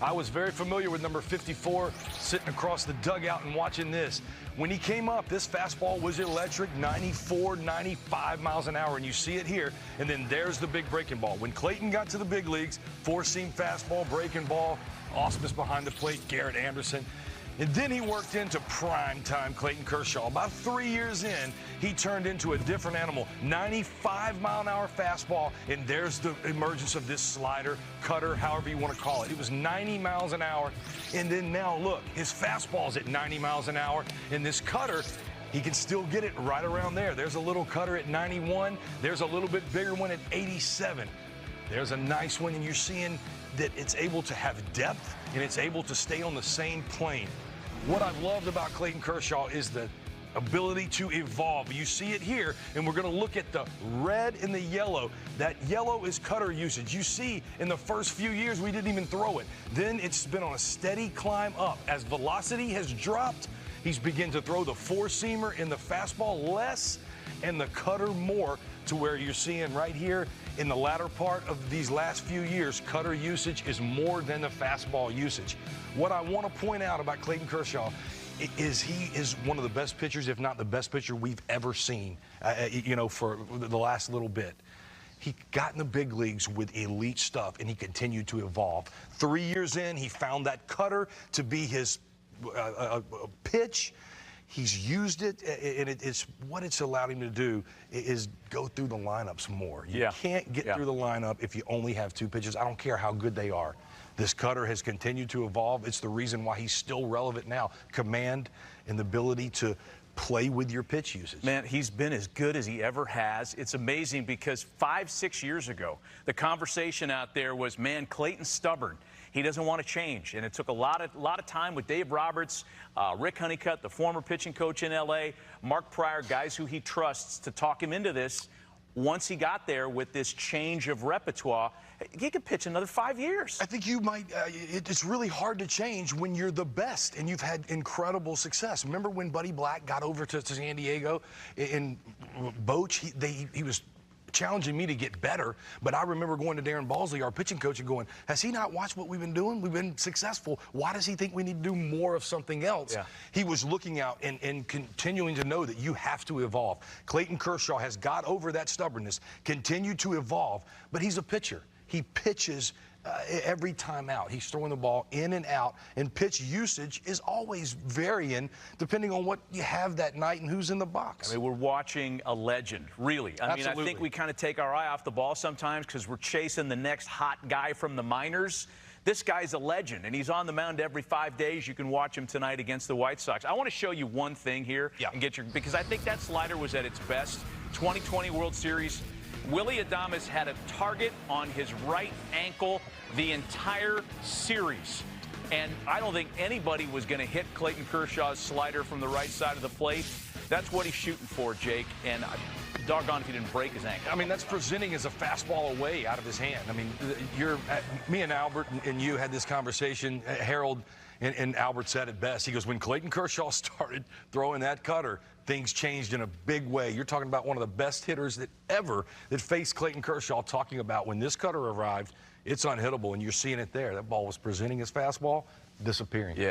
I was very familiar with number 54 sitting across the dugout and watching this. When he came up, this fastball was electric, 94, 95 miles an hour, and you see it here. And then there's the big breaking ball. When Clayton got to the big leagues, four-seam fastball, breaking ball, Ausmus behind the plate, Garrett Anderson. And then he worked into prime-time Clayton Kershaw. About 3 years in, he turned into a different animal. 95-mile-an-hour fastball, and there's the emergence of this slider, cutter, however you want to call it. It was 90 miles an hour, and then now look, his fastball's at 90 miles an hour, and this cutter, he can still get it right around there. There's a little cutter at 91. There's a little bit bigger one at 87. There's a nice one, and you're seeing that it's able to have depth and it's able to stay on the same plane. What I've loved about Clayton Kershaw is the ability to evolve. You see it here, and we're going to look at the red and the yellow. That yellow is cutter usage. You see, in the first few years, we didn't even throw it. Then it's been on a steady climb up. As velocity has dropped, he's begun to throw the four-seamer and the fastball less and the cutter more, to where you're seeing right here in the latter part of these last few years, cutter usage is more than the fastball usage. What I want to point out about Clayton Kershaw is he is one of the best pitchers, if not the best pitcher we've ever seen, for the last little bit. He got in the big leagues with elite stuff, and he continued to evolve. 3 years in, he found that cutter to be his pitch. He's used it, and it's what it's allowed him to do is go through the lineups more. You can't get through the lineup if you only have two pitches. I don't care how good they are. This cutter has continued to evolve. It's the reason why he's still relevant now. Command and the ability to play with your pitch usage. Man, he's been as good as he ever has. It's amazing because 5-6 years ago, the conversation out there was, man, Clayton's stubborn. He doesn't want to change. And it took a lot of time with Dave Roberts, Rick Honeycutt, the former pitching coach in L.A., Mark Pryor, guys who he trusts, to talk him into this. Once he got there with this change of repertoire, he could pitch another 5 years. I think you might, it's really hard to change when you're the best and you've had incredible success. Remember when Buddy Black got over to San Diego in Boch? He was challenging me to get better, but I remember going to Darren Balsley, our pitching coach, and going, has he not watched what we've been doing? We've been successful. Why does he think we need to do more of something else? Yeah. He was looking out and continuing to know that you have to evolve. Clayton Kershaw has got over that stubbornness, continued to evolve, but he's a pitcher. He pitches every time out. He's throwing the ball in and out, and pitch usage is always varying depending on what you have that night and who's in the box. I mean, we're watching a legend, really. I mean, I think we kind of take our eye off the ball sometimes because we're chasing the next hot guy from the minors. This guy's a legend, and he's on the mound every 5 days. You can watch him tonight against the White Sox. I want to show you one thing here and because I think that slider was at its best. 2020 World Series. Willy Adames had a target on his right ankle the entire series. And I don't think anybody was going to hit Clayton Kershaw's slider from the right side of the plate. That's what he's shooting for, Jake. And doggone if he didn't break his ankle. I mean, that's presenting as a fastball away out of his hand. I mean, me and Albert and you had this conversation. Harold and Albert said it best. He goes, when Clayton Kershaw started throwing that cutter, things changed in a big way. You're talking about one of the best hitters that faced Clayton Kershaw, talking about when this cutter arrived, it's unhittable, and you're seeing it there. That ball was presenting his fastball, disappearing. Yeah.